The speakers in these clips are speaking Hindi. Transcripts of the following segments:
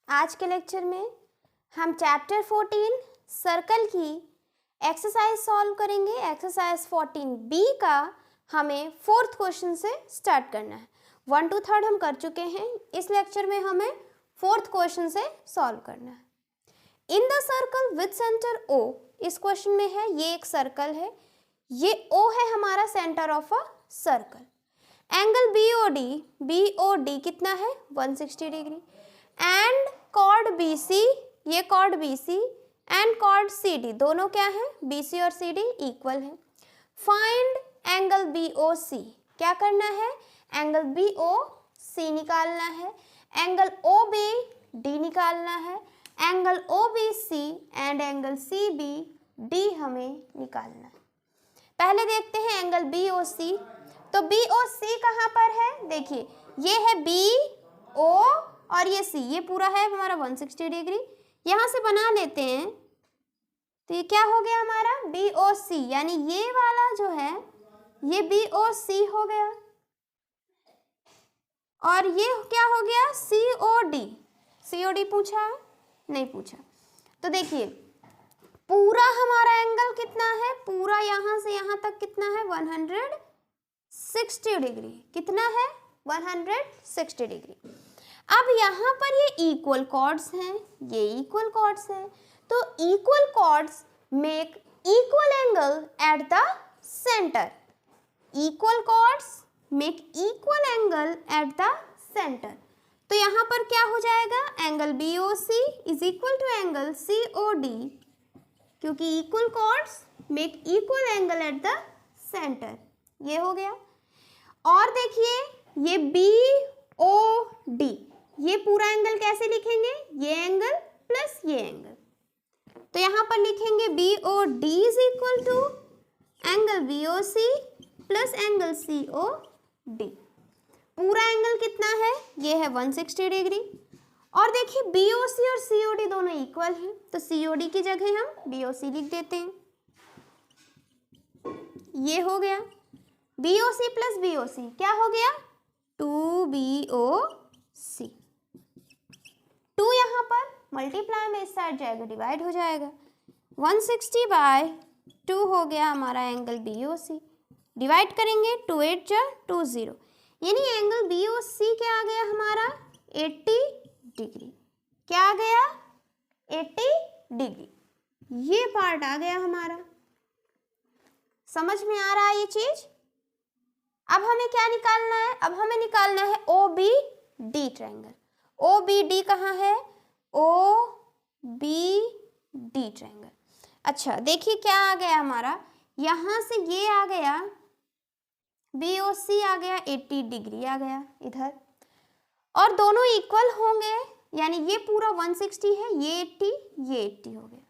आज के लेक्चर में हम चैप्टर 14 सर्कल की एक्सरसाइज सॉल्व करेंगे। एक्सरसाइज 14B का हमें 4th क्वेश्चन से स्टार्ट करना है। 1 to 3rd हम कर चुके हैं, इस लेक्चर में हमें 4th क्वेश्चन से सॉल्व करना है। In the circle with centre O, इस क्वेश्चन में है ये एक सर्कल है, ये O है हमारा centre of a circle. Angle BOD कितना है 160 डिग्री एंड कॉर्ड BC, ये chord BC and chord CD दोनों क्या है BC और CD इक्वल है। फाइंड एंगल BOC, क्या करना है एंगल BOC निकालना है, एंगल OBD निकालना है, angle OBC and angle CBD हमें निकालना है। पहले देखते हैं एंगल BOC। तो BOC कहाँ पर है, देखिए ये है BO और ये C, ये पूरा है हमारा 160 डिग्री। यहाँ से बना लेते हैं तो ये क्या हो गया हमारा BOC, यानी ये वाला जो है ये BOC हो गया और ये क्या हो गया COD पूछा है नहीं पूछा। तो देखिए पूरा हमारा एंगल कितना है, पूरा यहाँ से यहाँ तक कितना है 160 डिग्री, कितना है 160 डिग्री। अब यहाँ पर ये इक्वल कॉर्ड्स हैं, ये इक्वल कॉर्ड्स हैं, तो equal chords make equal angle at the centre. Equal chords make equal angle at the centre. तो यहाँ पर क्या हो जाएगा angle BOC is equal to angle COD, क्योंकि equal chords make equal angle at the centre, ये हो गया। और देखिए ये BOD, ये पूरा एंगल कैसे लिखेंगे, ये एंगल प्लस ये एंगल, तो यहाँ पर लिखेंगे BOD is equal to angle BOC plus angle COD। पूरा एंगल कितना है, ये है 160 डिग्री। और देखिए BOC और COD दोनों इक्वल हैं, तो COD की जगह हम BOC लिख देते हैं, ये हो गया। BOC प्लस BOC क्या हो गया 2BOC। 2 यहाँ पर मल्टीप्लाई में इस साइड जाएगा डिवाइड हो जाएगा, 160/2 हो गया हमारा एंगल BOC। डिवाइड करेंगे 2 8 जा 20, यानी एंगल BOC क्या आ गया हमारा 80 डिग्री। क्या आ गया 80 डिग्री, ये पार्ट आ गया हमारा। समझ में आ रहा है ये चीज। अब हमें क्या निकालना है, अब हमें निकालना है OBD ट्रायंगल। OBD कहाँ है OBD ट्रायंगल। अच्छा देखिए क्या आ गया हमारा, यहाँ से ये आ गया BOC आ गया 80 डिग्री आ गया इधर, और दोनों इक्वल होंगे, यानी ये पूरा 160 है, ये 80 हो गया।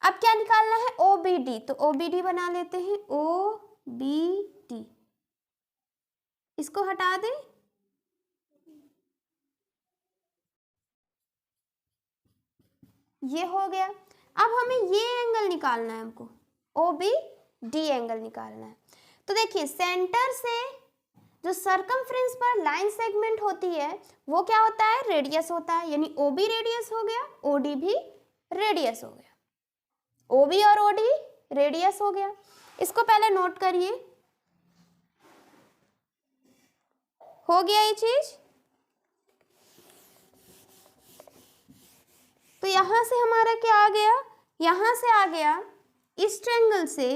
अब क्या निकालना है OBD, तो OBD बना लेते हैं OBD, इसको हटा दें, ये हो गया। अब हमें ये एंगल निकालना है, हमको OBD एंगल निकालना है। तो देखिए सेंटर से जो सर्कमफ्रेंस पर लाइन सेगमेंट होती है वो क्या होता है रेडियस होता है, यानी OB रेडियस हो गया, OD भी रेडियस हो गया, OB और OD रेडियस हो गया। इसको पहले नोट करिए, हो गया ये चीज। तो यहां से हमारा क्या आ गया, यहां से आ गया इस ट्रायंगल से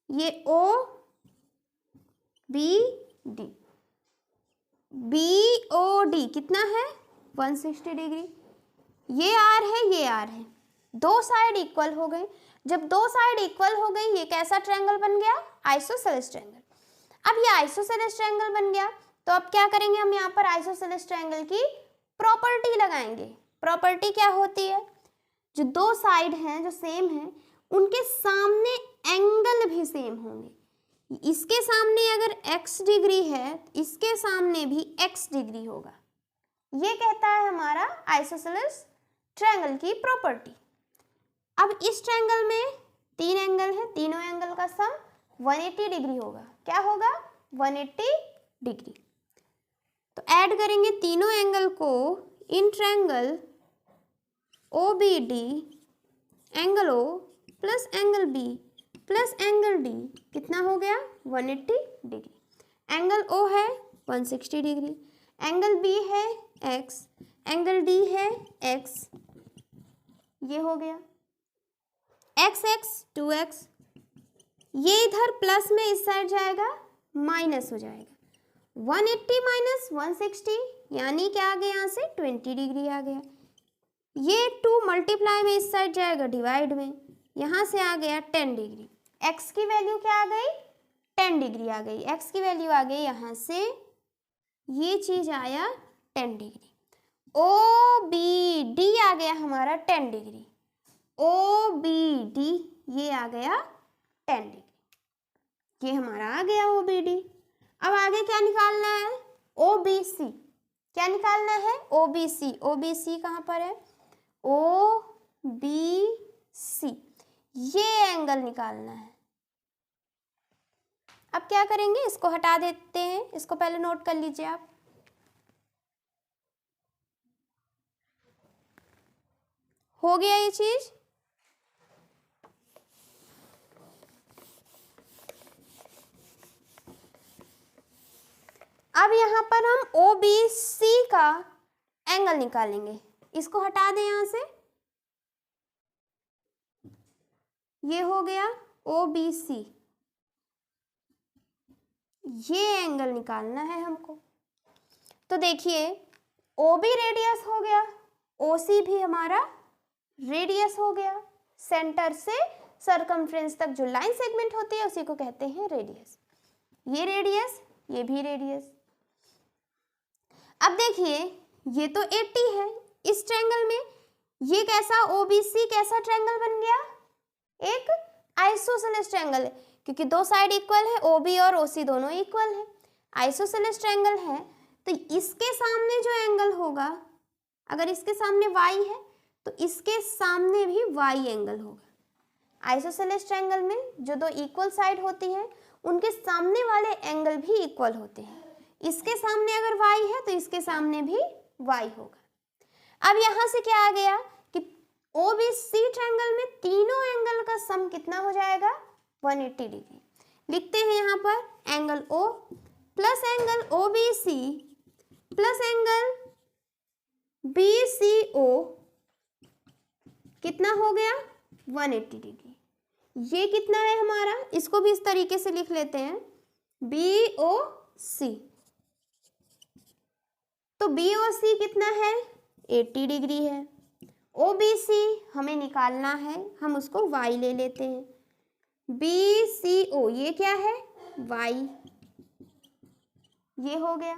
ये OBD, BOD कितना है 160 डिग्री, ये R है ये R है, दो साइड इक्वल हो गए। जब दो साइड इक्वल हो गई ये कैसा ट्रायंगल बन गया आइसोसेलेस ट्रायंगल। अब ये आइसोसेलेस ट्रायंगल बन गया, तो अब क्या करेंगे हम यहाँ पर आइसोसेलेस ट्रायंगल की प्रॉपर्टी लगाएंगे। प्रॉपर्टी क्या होती है, जो दो साइड हैं जो सेम हैं उनके सामने एंगल भी सेम होंगे। इसके सामने अगर x डिग्री है इसके सामने भी x डिग्री होगा, ये कहता है हमारा आइसोसेलेस ट्रायंगल की प्रॉपर्टी। अब इस ट्रायंगल में 3 एंगल है, तीनों एंगल का सम 180 डिग्री होगा। क्या होगा 180 डिग्री। तो ऐड करेंगे तीनों एंगल को in triangle O B D angle O plus angle B plus angle D कितना हो गया 180 डिग्री। एंगल ओ है 160 डिग्री, एंगल बी है x, एंगल डी है x, ये हो गया x x 2x, ये इधर प्लस में इस साइड जाएगा माइनस हो जाएगा 180 माइनस 160 यानी क्या आ गया यहाँ से 20 डिग्री आ गया। ये 2 मल्टीप्लाई में इस साइड जाएगा डिवाइड में, यहाँ से आ गया 10 डिग्री। x की वैल्यू क्या आ गई 10 डिग्री आ गई। x की वैल्यू आ गई यहाँ से ये चीज आया 10 डिग्री। ओ बी डी आ गया हमारा 10 डिग्री। ओ बी डी ये आ गया 10 डिग्री, ये हमारा आ गया ओ बी डी। अब आगे क्या निकालना है ओ बी सी। क्या निकालना है O B C. O B C कहाँ पर है ओ बी सी, ये एंगल निकालना है। अब क्या करेंगे इसको हटा देते हैं, इसको पहले नोट कर लीजिए आप। हो गया ये चीज। अब यहाँ पर हम ओ बी सी का एंगल निकालेंगे, इसको हटा दें यहां से। ये हो गया ओ बी सी, ये एंगल निकालना है हमको। तो देखिए ओ बी रेडियस हो गया, ओ सी भी हमारा रेडियस हो गया। सेंटर से सरकमफ्रेंस तक जो लाइन सेगमेंट होती है उसी को कहते हैं रेडियस। ये रेडियस, ये भी रेडियस। अब देखिए ये तो 80 है इस ट्रायंगल में, ये कैसा ओबीसी कैसा ट्रायंगल बन गया एक आइसोसेलेस ट्रायंगल है, क्योंकि दो साइड इक्वल है, ओबी और ओसी दोनों इक्वल है। आइसोसेलेस ट्रायंगल है तो इसके सामने जो एंगल होगा, अगर इसके सामने y है तो इसके सामने भी y एंगल होगा। आइसोसेलेस ट्रायंगल में जो दो इक्वल साइड होती है उनके सामने वाले एंगल भी इक्वल होते हैं। इसके सामने अगर y है तो इसके सामने भी y होगा। अब यहाँ से क्या आ गया कि ओबीसी ट्रायंगल में तीनों एंगल का सम कितना हो जाएगा 180 डिग्री। लिखते हैं यहाँ पर angle O plus angle OBC plus angle BCO कितना हो गया 180 डिग्री। ये कितना है हमारा, इसको भी इस तरीके से लिख लेते हैं BOC। तो BOC कितना है 80 डिग्री है। OBC हमें निकालना है, हम उसको y ले लेते हैं। BCO ये क्या है y, ये हो गया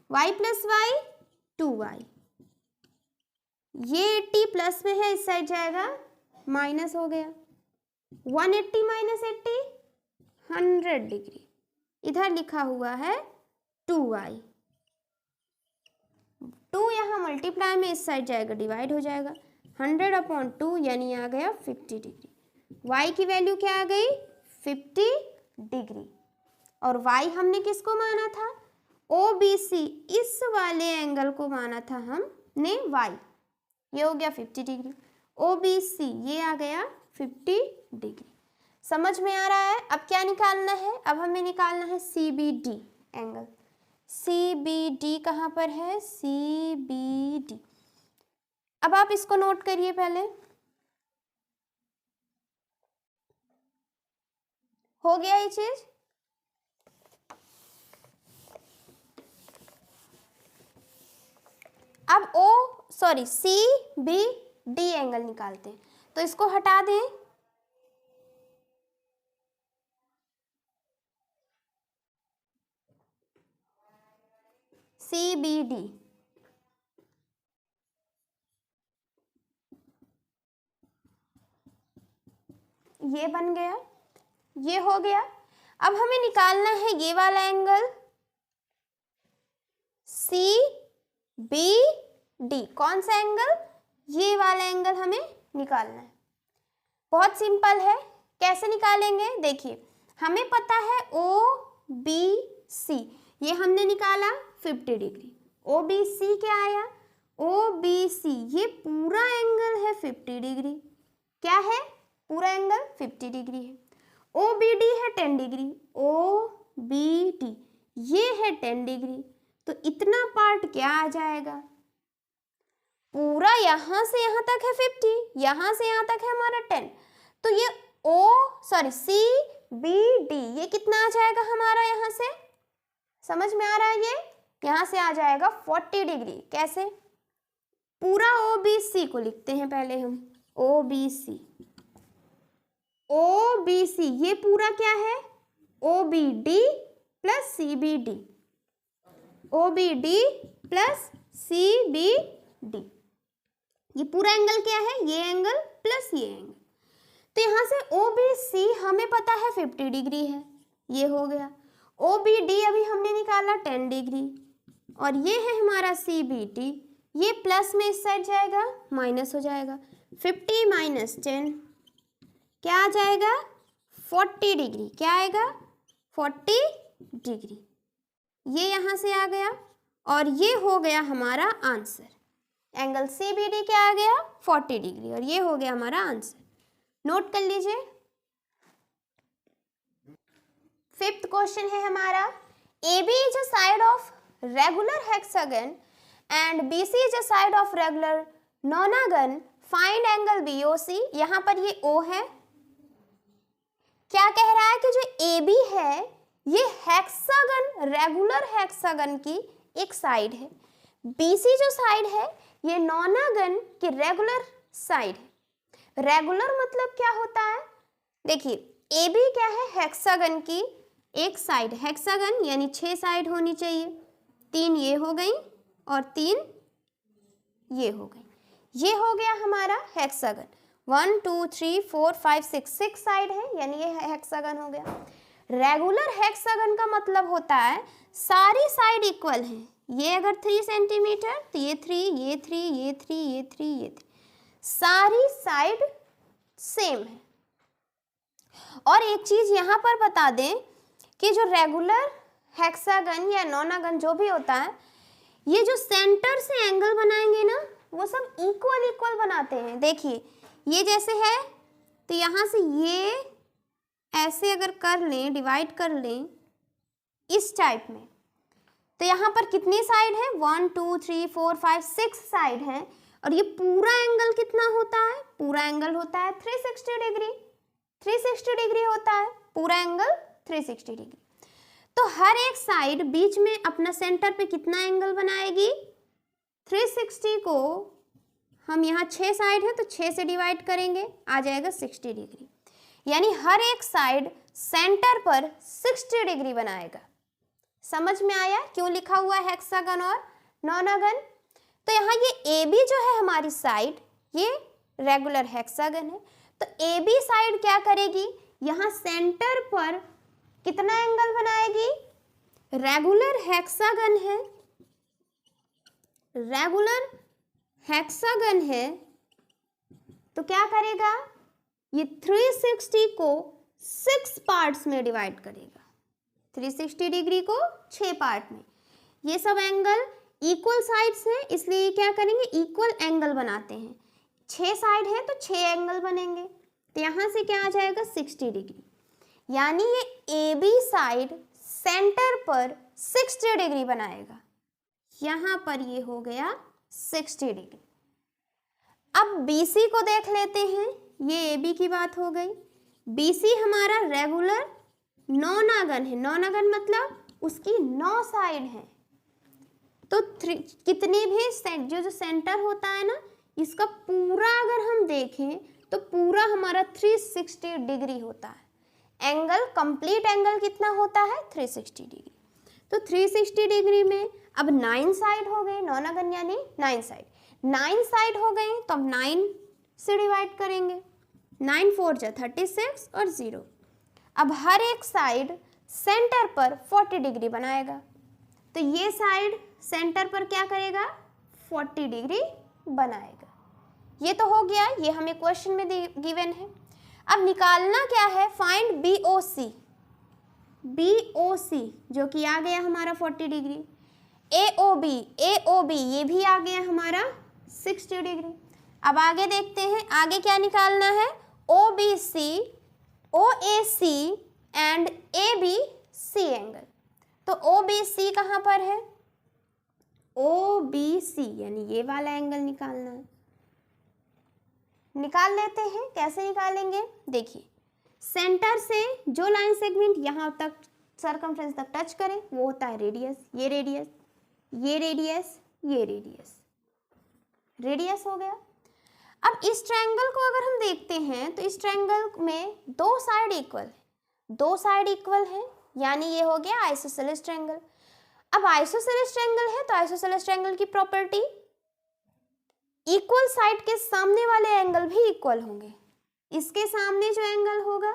y प्लस y 2y। ये 80 प्लस में है, इस साइड जाएगा माइनस हो गया 180 माइनस 80 100 डिग्री। इधर लिखा हुआ है 2y, 2 यहाँ मल्टीप्लाई में इस साइड जाएगा डिवाइड हो जाएगा 100/2 यानी आ गया 50 डिग्री। y की वैल्यू क्या आ गई 50 डिग्री। और y हमने किसको माना था OBC, इस वाले एंगल को माना था हमने y, ये हो गया 50 डिग्री। OBC ये आ गया 50 डिग्री। समझ में आ रहा है। अब क्या निकालना है, अब हमें निकालना है CBD एंगल। CBD कहाँ पर है CBD। अब आप इसको नोट करिए पहले। हो गया ये चीज। अब CBD एंगल निकालते हैं, तो इसको हटा दें। CBD ये बन गया, ये हो गया। अब हमें निकालना है ये वाला एंगल CBD। कौन सा एंगल, ये वाला एंगल हमें निकालना है। बहुत सिंपल है, कैसे निकालेंगे देखिए, हमें पता है OBC ये हमने निकाला 50 डिग्री। OBC क्या आया OBC ये पूरा एंगल है 50 डिग्री। क्या है? पूरा एंगल 50 डिग्री है। OBD है 10 डिग्री। OBD ये है 10 डिग्री। तो इतना पार्ट क्या आ जाएगा? पूरा यहाँ से यहाँ तक है 50, यहाँ से यहाँ तक है हमारा 10। तो ये CBD ये कितना आ जाएगा हमारा यहाँ से? समझ में आ रहा है? ये यहाँ से आ जाएगा 40 डिग्री। कैसे? पूरा OBC को लिखते हैं पहले हम। OBC ये पूरा क्या है? OBD plus CBD। OBD plus CBD ये पूरा एंगल क्या है? ये एंगल प्लस ये एंगल। तो यहाँ से OBC हमें पता है 50 डिग्री है, ये हो गया। OBD अभी हमने निकाला 10 डिग्री, और ये है हमारा CBD। ये प्लस में इस साइड जाएगा, माइनस हो जाएगा। 50 माइनस 10 क्या आ जाएगा? 40 डिग्री। क्या आएगा? 40 डिग्री। ये यहाँ से आ गया, और ये हो गया हमारा आंसर। एंगल CBD क्या आ गया? 40 डिग्री, और ये हो गया हमारा आंसर। नोट कर लीजिए। 5th क्वेश्चन है हमारा, AB is a side of regular hexagon and BC is a side of regular nonagon. Find angle BOC। यहाँ पर ये O है। क्या कह रहा है कि जो AB है ये हेक्सागन, रेगुलर हेक्सागन की एक साइड है। BC जो साइड है ये नोनागन की रेगुलर साइड है। रेगुलर मतलब क्या होता है? देखिए AB क्या है? हेक्सागन की एक साइड। हेक्सागन यानी 6 साइड होनी चाहिए। 3 ये हो गई और 3 ये हो गई। ये हो गया हमारा हेक्सागन। 1 2 3 4 5 6 साइड है, यानी ये हेक्सागन हो गया। रेगुलर हेक्सागन का मतलब होता है सारी साइड इक्वल हैं। ये अगर 3 सेंटीमीटर तो ये 3, ये 3, ये 3, ये 3, ये 3, सारी साइड सेम है। और एक चीज यहाँ पर बता दें कि जो रेगुलर हेक्सागन या नोनागन जो भी होता है, ये जो सेंटर से एंगल बनाएंगे ना, वो सब इक्वल इक्वल बनाते हैं। देखिए ये जैसे है तो यहाँ से ये ऐसे अगर कर लें, डिवाइड कर लें इस टाइप में, तो यहाँ पर कितनी साइड है? 1 2 3 4 5 6 साइड है। और ये पूरा एंगल कितना होता है? पूरा एंगल होता है 360 डिग्री। 360 डिग्री होता है पूरा एंगल, 360 डिग्री। तो हर एक साइड बीच में अपना सेंटर पे कितना एंगल बनाएगी? 360 को हम यहाँ 6 साइड है तो 6 से डिवाइड करेंगे, आ जाएगा 60 डिग्री। यानी हर एक साइड सेंटर पर 60 डिग्री बनाएगा। समझ में आया क्यों लिखा हुआ है हेक्सागन और नोनागन? तो यहाँ ये AB जो है हमारी साइड, ये रेगुलर हेक्सागन है। तो AB साइड क्या करेगी? यहाँ सेंटर पर कितना एंगल बनाएगी? रेगुलर हेक्सागन है, रेगुलर हेक्सागन है तो क्या करेगा? ये 360 को 6 पार्ट्स में डिवाइड करेगा। 360 डिग्री को 6 पार्ट में। ये सब एंगल इक्वल साइड्स हैं, इसलिए क्या करेंगे? इक्वल एंगल बनाते हैं। 6 साइड है तो 6 एंगल बनेंगे। तो यहाँ से क्या आ जाएगा? 60 डिग्री। यानी ये AB साइड सेंटर पर 60 डिग्री बनाएगा। यहाँ पर ये हो गया 60 डिग्री। अब BC को देख लेते हैं। ये AB की बात हो गई। BC हमारा रेगुलर नोनागन है। नोनागन मतलब उसकी 9 साइड है। तो कितने भी जो सेंटर होता है ना, इसका पूरा अगर हम देखें तो पूरा हमारा 360 डिग्री होता है। एंगल, कंप्लीट एंगल कितना होता है? 360 डिग्री। तो 360 डिग्री में अब 9 साइड हो गए। नोनागन यानी 9 साइड। 9 साइड हो गए तो अब 9 से डिवाइड करेंगे। 9 4 जा 36 और 0। अब हर एक साइड सेंटर पर 40 डिग्री बनाएगा। तो ये साइड सेंटर पर क्या करेगा? 40 डिग्री बनाएगा। ये तो हो गया, ये हमें क्वेश्चन में गिवन है। अब निकालना क्या है? Find BOC। BOC जो कि आ गया हमारा 40 डिग्री। AOB ये भी आ गया हमारा 60 डिग्री। अब आगे देखते हैं, आगे क्या निकालना है, OBC, OAC and ABC angle. तो OBC कहाँ पर है, OBC यानी ये वाला एंगल निकालना है। निकाल लेते हैं, कैसे निकालेंगे, देखिए सेंटर से जो लाइन सेगमेंट यहाँ तक सर्कमफ्रेंस तक टच करे वो होता है रेडियस, ये रेडियस, ये रेडियस, ये रेडियस, रेडियस हो गया। अब इस ट्रायंगल को अगर हम देखते हैं तो इस ट्रायंगल में दो साइड इक्वल है, दो साइड इक्वल है, यानी ये हो गया आइसोसेलेस ट्रायंगल। अब आइसोसेलेस ट्रायंगल है तो आइसोसेलेस ट्रायंगल की प्रॉपर्टी, इक्वल साइड के सामने वाले एंगल भी इक्वल होंगे। इसके सामने जो एंगल होगा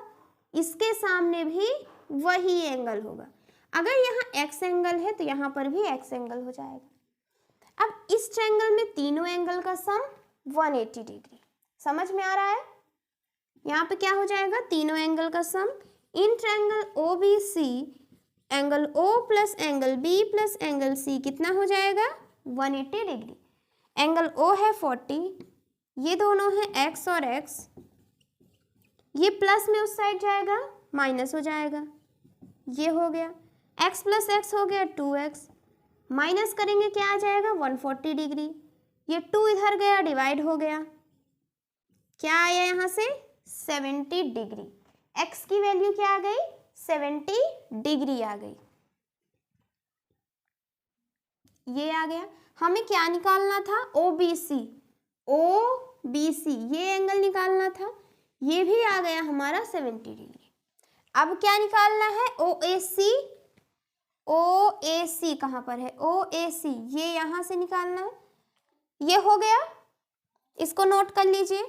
इसके सामने भी वही एंगल होगा। अगर यहाँ x एंगल है तो यहाँ पर भी x एंगल हो जाएगा। अब इस ट्रायंगल में तीनों एंगल का सम 180 डिग्री, समझ में आ रहा है। यहाँ पे क्या हो जाएगा, तीनों एंगल का sum in triangle OBC angle O plus angle B plus angle C कितना हो जाएगा 180 डिग्री। एंगल O है 40, ये दोनों है x और x, ये प्लस में उस साइड जाएगा माइनस हो जाएगा, ये हो गया x प्लस x हो गया 2x, माइनस करेंगे क्या आ जाएगा 140 डिग्री, ये 2 इधर गया डिवाइड हो गया, क्या आया यहाँ से 70 डिग्री। x की वैल्यू क्या आ गई 70 डिग्री आ गई, ये आ गया। हमें क्या निकालना था OBC, OBC ये एंगल निकालना था, ये भी आ गया हमारा 70 डिग्री। अब क्या निकालना है OAC, OAC कहाँ पर है OAC, ये यहाँ से निकालना है, ये हो गया, इसको नोट कर लीजिए।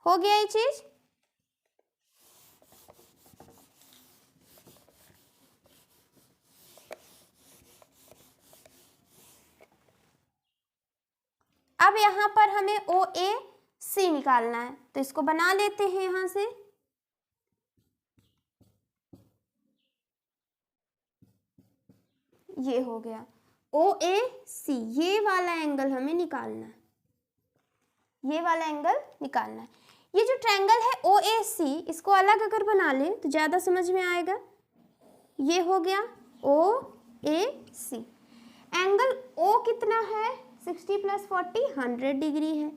हो गया ये चीज। अब यहाँ पर हमें OAC निकालना है तो इसको बना लेते हैं यहाँ से। ये हो गया OAC, ये वाला एंगल हमें निकालना है, ये वाला एंगल निकालना है। ये जो ट्रायंगल है OAC इसको अलग अगर बना ले तो ज़्यादा समझ में आएगा। ये हो गया OAC, एंगल O कितना है 60 प्लस 40 100 डिग्री है।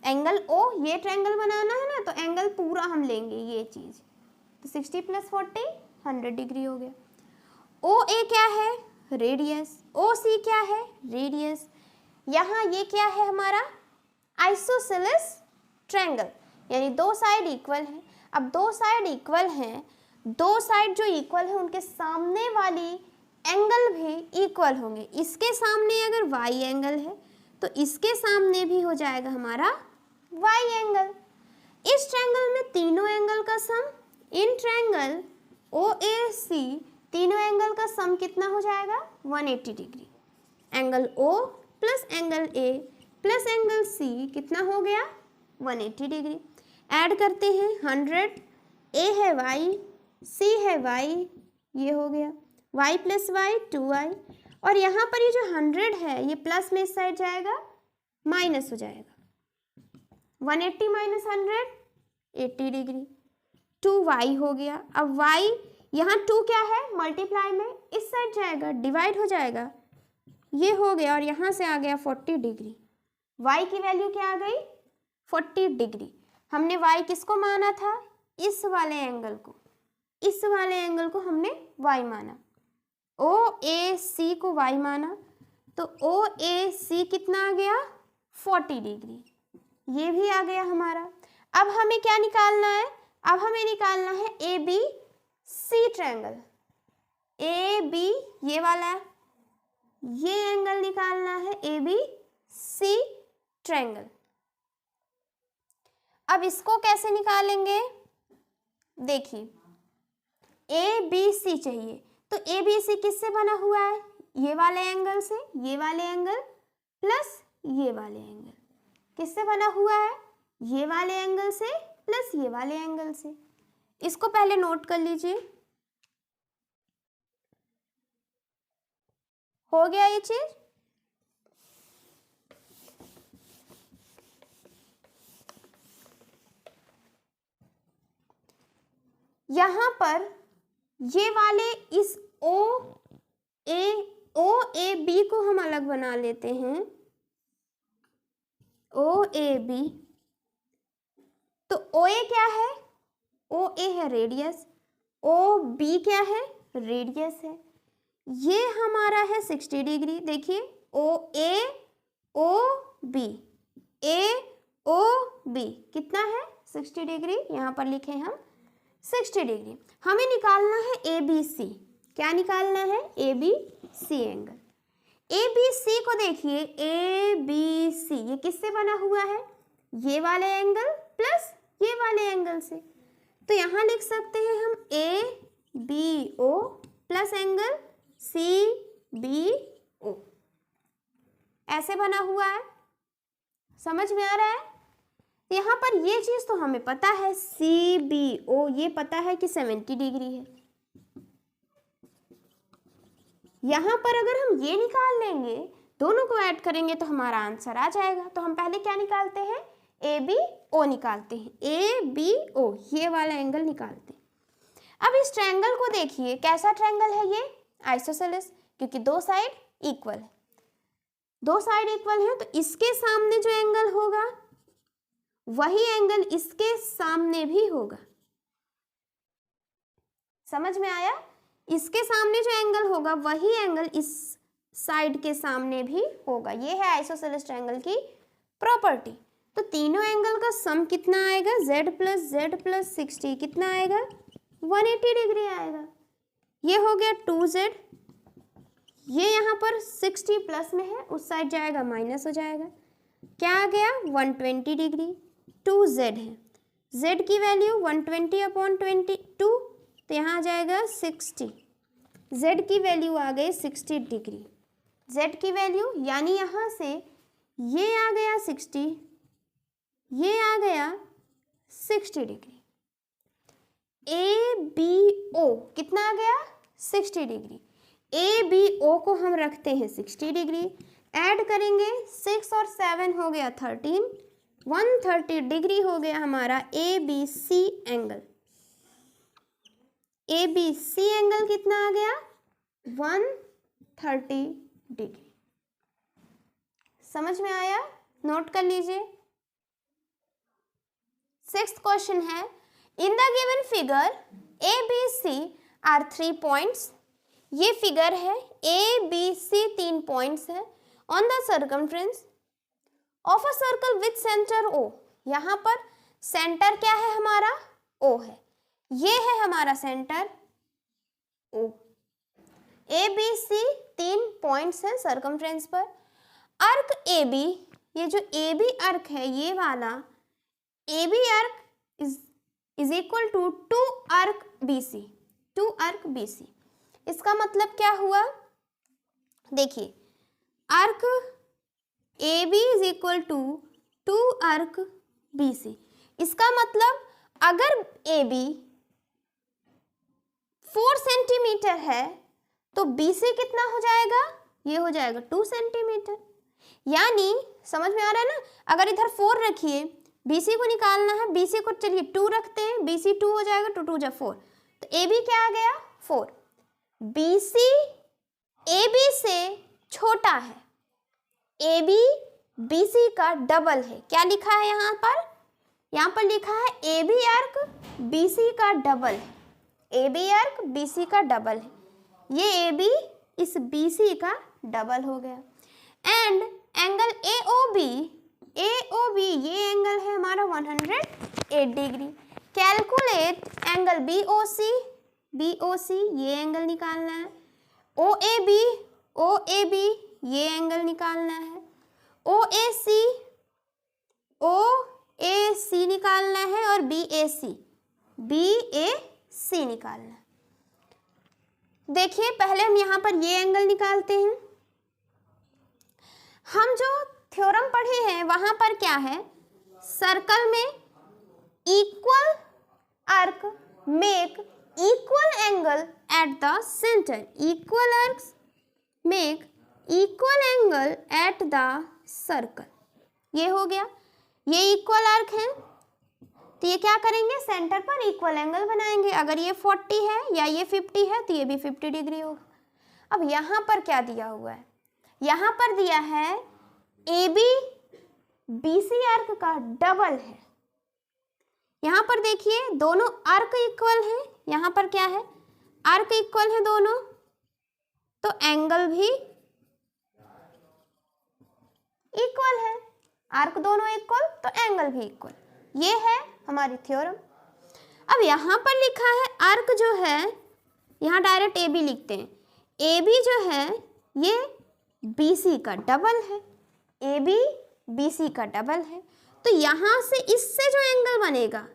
एंगल O, ये ट्रायंगल बनाना है ना तो एंगल पूरा हम लेंगे ये चीज़, तो 60 प्लस 40 100 डिग्री हो गया। OA क्या है रेडियस, OC क्या है रेडियस, यहाँ ये क्या है हमारा आइसोसेलेस ट्रायंगल, यानी दो साइड इक्वल हैं। अब दो साइड इक्वल हैं, दो साइड जो इक्वल है उनके सामने वाली एंगल भी इक्वल होंगे। इसके सामने अगर y एंगल है तो इसके सामने भी हो जाएगा हमारा y एंगल। इस ट्रायंगल में तीनों एंगल का सम इन ट्रायंगल OAC तीनों एंगल का सम कितना हो जाएगा 180 degree. Angle O plus angle A plus angle C कितना हो गया 180 डिग्री। ऐड करते हैं 100, A है y, C है y, ये हो गया y प्लस y 2y, और यहाँ पर ये जो 100 है ये प्लस में इस साइड जाएगा माइनस हो जाएगा, 180 माइनस 100 80 डिग्री, 2y हो गया। अब y यहाँ 2 क्या है मल्टीप्लाई में इस साइड जाएगा डिवाइड हो जाएगा, ये हो गया, और यहाँ से आ गया 40 डिग्री। y की वैल्यू क्या आ गई 40 डिग्री। हमने y किसको माना था इस वाले एंगल को, इस वाले एंगल को हमने y माना, OAC को y माना, तो OAC कितना आ गया 40 डिग्री, ये भी आ गया हमारा। अब हमें क्या निकालना है, अब हमें निकालना है ABC ट्रायंगल, AB ये वाला ये एंगल निकालना है ABC ट्रायंगल। अब इसको कैसे निकालेंगे, देखिए ABC चाहिए तो ABC किससे बना हुआ है, ये वाले एंगल से, ये वाले एंगल प्लस ये वाले एंगल किससे बना हुआ है, ये वाले एंगल से प्लस ये वाले एंगल से। इसको पहले नोट कर लीजिए। हो गया ये चीज। यहां पर ये वाले इस ओ ए बी को हम अलग बना लेते हैं, ओ ए बी। तो ओ ए क्या है? ओ ए है रेडियस, ओ बी क्या है? रेडियस है। ये हमारा है 60 डिग्री। देखिए ओ ए ओ बी, ए ओ बी कितना है? 60 डिग्री। यहाँ पर लिखे हम 60 डिग्री। हमें निकालना है ए बी सी। क्या निकालना है? A B C angle. A B C को देखिए, ए बी सी ये किससे बना हुआ है? ये वाले एंगल प्लस ये वाले एंगल से। तो यहाँ लिख सकते हैं हम A B O plus angle C B O, ऐसे बना हुआ है। समझ में आ रहा है? यहाँ पर ये चीज तो हमें पता है, सी बी ओ ये पता है कि 70 डिग्री है। यहाँ पर अगर हम ये निकाल लेंगे, दोनों को ऐड करेंगे तो हमारा आंसर आ जाएगा। तो हम पहले क्या निकालते हैं? ए बी ओ निकालते हैं। ए बी ओ ये वाला एंगल निकालते हैं। अब इस ट्रायंगल को देखिए, कैसा ट्रायंगल है ये? आइसोसेलेस, क्योंकि दो साइड इक्वल है। दो साइड इक्वल है तो इसके सामने जो एंगल होगा वही एंगल इसके सामने भी होगा। समझ में आया? इसके सामने जो एंगल होगा वही एंगल इस साइड के सामने भी होगा। ये है आइसोसेलेस ट्रायंगल की प्रॉपर्टी। तो तीनों एंगल का सम कितना आएगा? z प्लस 60 कितना आएगा? 180 डिग्री आएगा। ये हो गया 2z। ये यहाँ पर 60 प्लस में है, उस साइड जाएगा माइनस हो जाएगा। क्या आ गया? 120 डिग्री। 2z है, z की वैल्यू 120/22, तो यहाँ आ जाएगा 60। z की वैल्यू आ गई 60 डिग्री। z की वैल्यू यानी यहाँ से ये आ गया 60, ये आ गया 60 डिग्री। ए बी ओ कितना आ गया? 60 डिग्री। ए बी ओ को हम रखते हैं 60 डिग्री। ऐड करेंगे 6 और 7 हो गया 13, 130 डिग्री हो गया हमारा A B C angle. A B C angle कितना आ गया? 130 डिग्री। समझ में आया? नोट कर लीजिए। 6th क्वेश्चन है, in the given figure A B C are 3 points. ये फिगर है, ए बी सी 3 पॉइंट्स है on the circumference of a circle with centre O. यहाँ पर सेंटर क्या है हमारा? ओ है। ये है हमारा centre O. A B C 3 points हैं सर्कमफ्रेंस पर। अर्क ए बी, ये जो ए बी अर्क है ये वाला ए बी अर्क is equal to 2 arc B C. 2 arc B C इसका मतलब क्या हुआ? देखिए, arc A B is equal to 2 arc B C. इसका मतलब अगर ए बी 4 सेंटीमीटर है तो बी सी कितना हो जाएगा? ये हो जाएगा 2 सेंटीमीटर। यानी समझ में आ रहा है ना? अगर इधर 4 रखिए, बी सी को निकालना है, बी सी को चलिए 2 रखते हैं, बी सी 2 हो जाएगा, 2 2 जा 4, तो ए बी क्या आ गया? 4। बी सी ए बी से छोटा है, ए बी बी सी का डबल है। क्या लिखा है यहाँ पर? यहाँ पर लिखा है ए बी अर्क बी सी का डबल है। ए बी अर्क बी सी का डबल है। ये ए बी इस बी सी का डबल हो गया। And angle A O B ये एंगल है हमारा 108 degree. Calculate angle B O C ये एंगल निकालना है। ओ ए बी ये एंगल निकालना है। ओ ए सी निकालना है और बी ए सी निकालना है। देखिए, पहले हम यहाँ पर ये एंगल निकालते हैं। हम जो थ्योरम पढ़े हैं वहां पर क्या है? सर्कल में equal arc make equal angle at the center. Equal arcs make equal angle at the circle. ये हो गया, ये इक्वल आर्क है तो ये क्या करेंगे, सेंटर पर इक्वल एंगल बनाएंगे। अगर ये 40 है या ये 50 है तो ये भी 50 डिग्री होगा। अब यहाँ पर क्या दिया हुआ है, यहाँ पर दिया है AB BC आर्क का डबल है। यहाँ पर देखिए दोनों आर्क इक्वल हैं, यहाँ पर क्या है, आर्क इक्वल है दोनों, तो एंगल भी इक्वल है। आर्क दोनों इक्वल तो एंगल भी इक्वल, ये है हमारी थ्योरम। अब यहाँ पर लिखा है आर्क जो है, यहाँ डायरेक्ट AB लिखते हैं, AB जो है ये BC का डबल है, AB BC का डबल है, तो यहाँ से इससे जो एंगल बनेगा,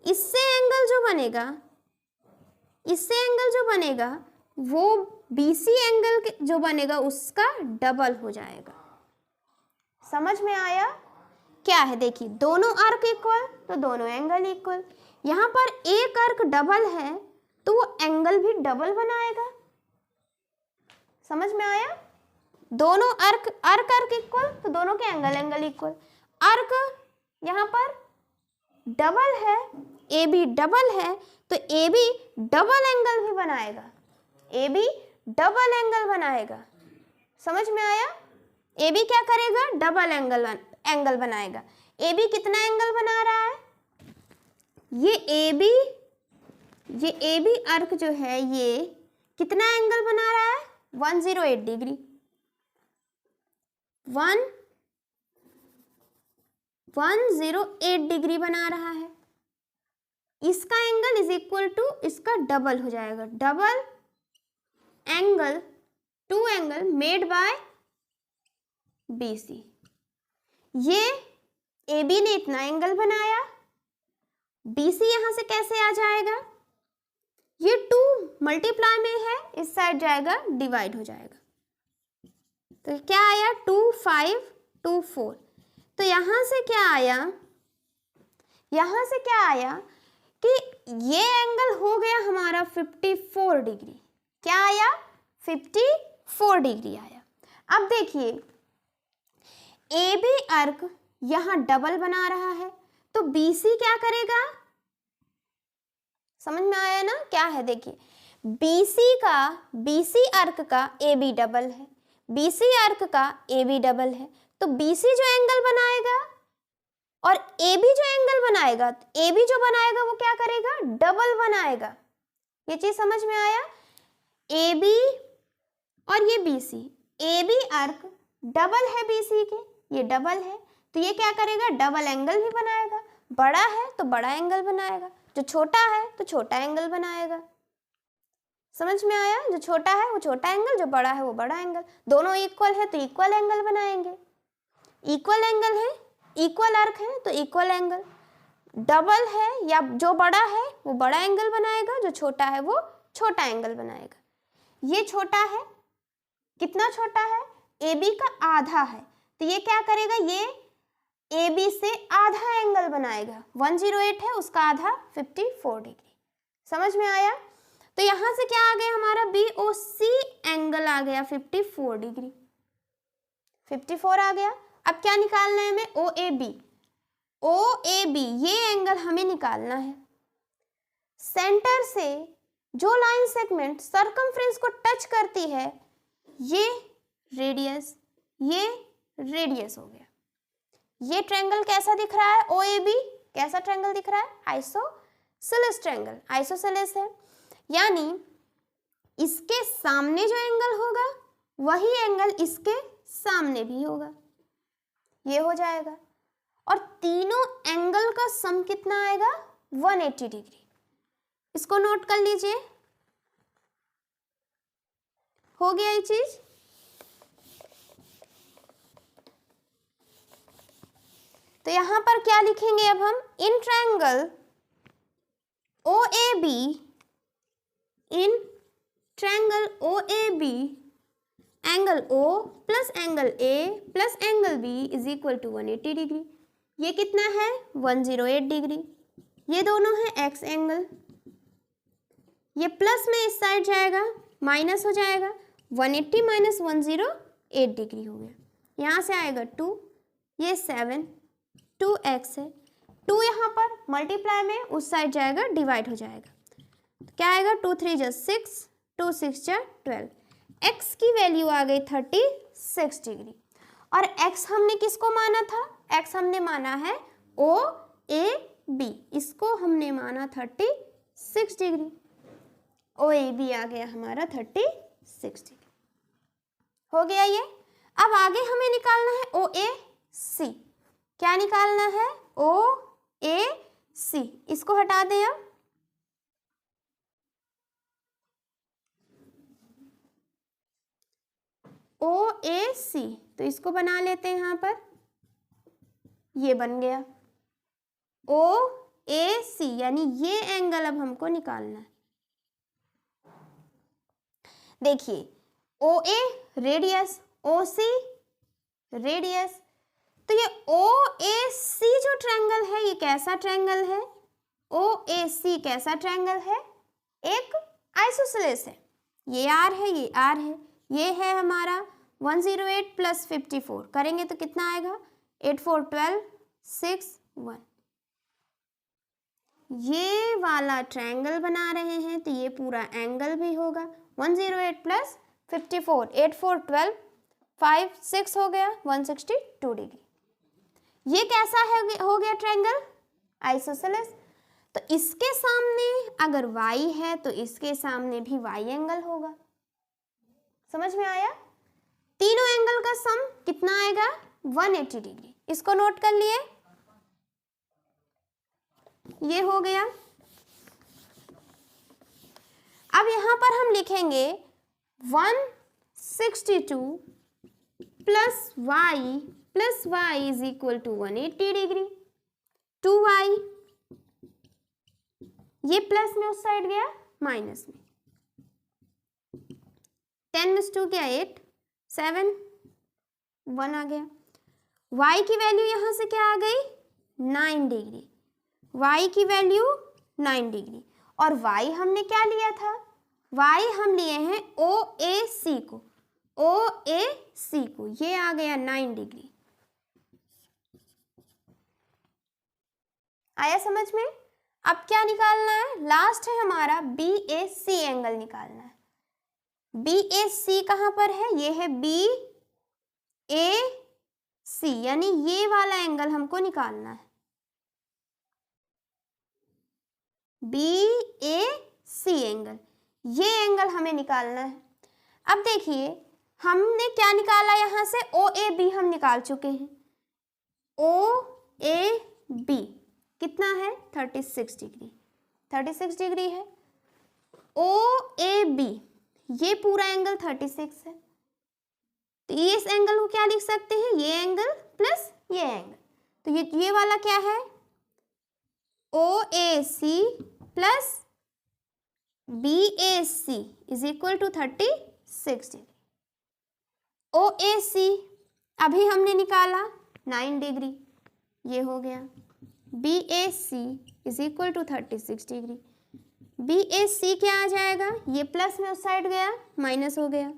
इससे एंगल जो बनेगा, इससे एंगल जो बनेगा वो BC एंगल जो बनेगा उसका डबल हो जाएगा। समझ में आया क्या है? देखिए दोनों आर्क इक्वल तो दोनों एंगल इक्वल। यहाँ पर एक आर्क डबल है तो वो एंगल भी डबल बनाएगा। समझ में आया? दोनं आर्क इक्वल तो दोनों के एंगल इक्वल। आर्क यहाँ पर डबल है, AB डबल है तो AB डबल एंगल भी बनाएगा, AB डबल एंगल बनाएगा। समझ में आया? AB क्या करेगा, डबल एंगल बनाएगा। AB कितना एंगल बना रहा है, ये AB आर्क जो है ये कितना एंगल बना रहा है, 108 डिग्री, 108 डिग्री बना रहा है। इसका एंगल इज इक्वल टू इसका डबल हो जाएगा, double angle, two angle made by BC। ये AB ने इतना एंगल बनाया, BC यहां से कैसे आ जाएगा, ये 2 मल्टीप्लाई में है, इस साइड जाएगा डिवाइड हो जाएगा, तो क्या आया 2 5 2 4। तो यहां से क्या आया, यहां से क्या आया कि ये एंगल हो गया हमारा 54 डिग्री। क्या आया, 54 डिग्री आया। अब देखिए AB आर्क यहां डबल बना रहा है तो BC क्या करेगा, समझ में आया ना क्या है? देखिए BC आर्क का AB डबल है, BC आर्क का AB डबल है, तो BC जो एंगल बनाएगा और AB जो एंगल बनाएगा, तो AB जो बनाएगा वो क्या करेगा, डबल बनाएगा। ये चीज समझ में आया? AB और ये BC, AB आर्क डबल है BC के, ये डबल है तो ये क्या करेगा, डबल एंगल भी बनाएगा। बड़ा है तो बड़ा एंगल बनाएगा, जो छोटा है तो छोटा एंगल बनाएगा। समझ में आया? जो छोटा है वो छोटा एंगल, जो बड़ा है वो बड़ा एंगल। दोनों इक्वल है तो इक्वल एंगल बनाएंगे। इक्वल एंगल है, इक्वल आर्क है तो इक्वल एंगल। डबल है या जो बड़ा है वो बड़ा एंगल बनाएगा, जो छोटा है वो छोटा एंगल बनाएगा। ये छोटा है, कितना छोटा है, AB का आधा है तो ये क्या करेगा, ये AB से आधा एंगल बनाएगा। 108 है, उसका आधा 54 डिग्री। समझ में आया? तो यहां से क्या आ गया हमारा, BOC एंगल आ गया 54 डिग्री, 54 आ गया। अब क्या निकालना है हमें, OAB ये एंगल हमें निकालना है। सेंटर से जो लाइन सेगमेंट सर्कमफ्रेंस को टच करती है, ये रेडियस हो गया। ये ट्रायंगल कैसा दिख रहा है, OAB कैसा ट्रायंगल दिख रहा है, आइसोसेलेस ट्रायंगल, आइसोसेलेस है, यानी इसके सामने जो एंगल होगा वही एंगल इसके सामने भी होगा, ये हो जाएगा। और तीनों एंगल का सम कितना आएगा, 180 डिग्री। इसको नोट कर लीजिए, हो गया ये चीज। तो यहां पर क्या लिखेंगे अब हम, in triangle OAB, in triangle OAB angle O plus angle A plus angle B is equal to 180 degree. ये कितना है, 108 डिग्री। ये दोनों है X एंगल, ये प्लस में इस साइड जाएगा, माइनस हो जाएगा, 180 माइनस 108 डिग्री हो गया। यहाँ से आएगा 2, ये 7, 2x है, 2 यहाँ पर मल्टीप्लाई में उस साइड जाएगा, डिवाइड हो जाएगा, तो क्या आएगा, 2 3 जा 6, 2 6 जा 12, x की वैल्यू आ गई 36 डिग्री। और x हमने किसको माना था, x हमने माना है OAB, इसको हमने माना 36 डिग्री, OAB आ गया हमारा 36 डिग्री, हो गया ये। अब आगे हमें निकालना है OAC, क्या निकालना है, OAC, इसको हटा दें अब, OAC, तो इसको बना लेते हैं यहाँ पर, ये बन गया OAC, यानी ये एंगल अब हमको निकालना है। देखिए OA रेडियस, OC रेडियस, तो ये OAC जो ट्रायंगल है ये कैसा ट्रायंगल है, OAC कैसा ट्रायंगल है, एक आइसोसेलेस है, ये R है, ये R है, ये है हमारा 108 प्लस 54, करेंगे तो कितना आएगा, 8 4 12 6 1, ये वाला ट्रायंगल बना रहे हैं तो ये पूरा एंगल भी होगा 108 प्लस 54, 8 4 12 5 6 हो गया 162 डिग्री। ये कैसा है, हो गया ट्रायंगल आइसोसेलेस। तो इसके सामने अगर y है तो इसके सामने भी y एंगल होगा, समझ में आया। तीनों एंगल का सम कितना आएगा, 180 डिग्री, इसको नोट कर लिए, ये हो गया। अब यहां पर हम लिखेंगे 162 plus y is equal to 180 degree, 2y, ये प्लस में उस साइड गया, माइनस में, 10 में 2 क्या 8, 7 1 आ गया। y की वैल्यू यहां से क्या आ गई, 9 डिग्री, y की वैल्यू 9 डिग्री, और y हमने क्या लिया था, y हम लिए हैं OAC को, OAC को, ये आ गया 9 डिग्री, आया समझ में। अब क्या निकालना है, लास्ट है हमारा BAC एंगल निकालना है। BAC कहां पर है, ये है BAC, यानी ये वाला एंगल हमको निकालना है, BAC एंगल, ये एंगल हमें निकालना है। अब देखिए हमने क्या निकाला, यहां से OAB हम निकाल चुके हैं, OAB कितना है, 36 डिग्री, 36 डिग्री है। OAB ये पूरा एंगल 36 है, तो ये इस एंगल को क्या लिख सकते हैं, ये एंगल प्लस ये एंगल, तो ये वाला क्या है, OAC plus BAC is equal to 36 degree. OAC अभी हमने निकाला 9 डिग्री, ये हो गया, BAC is equal to 36 degree, BAC क्या आ जाएगा, ये प्लस में उस साइड गया, माइनस हो गया,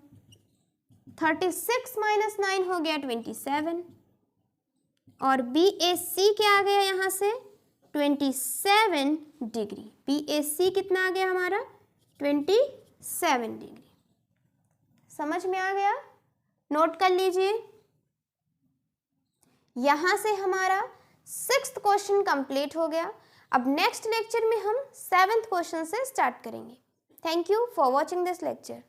36 माइनस 9 हो गया 27, और BAC क्या आ गया यहाँ से, 27 डिग्री, BAC कितना आ गया हमारा, 27 डिग्री, समझ में आ गया, नोट कर लीजिए। यहां से हमारा 6th क्वेश्चन कंप्लीट हो गया। अब नेक्स्ट लेक्चर में हम 7th क्वेश्चन से स्टार्ट करेंगे। Thank you for watching this lecture.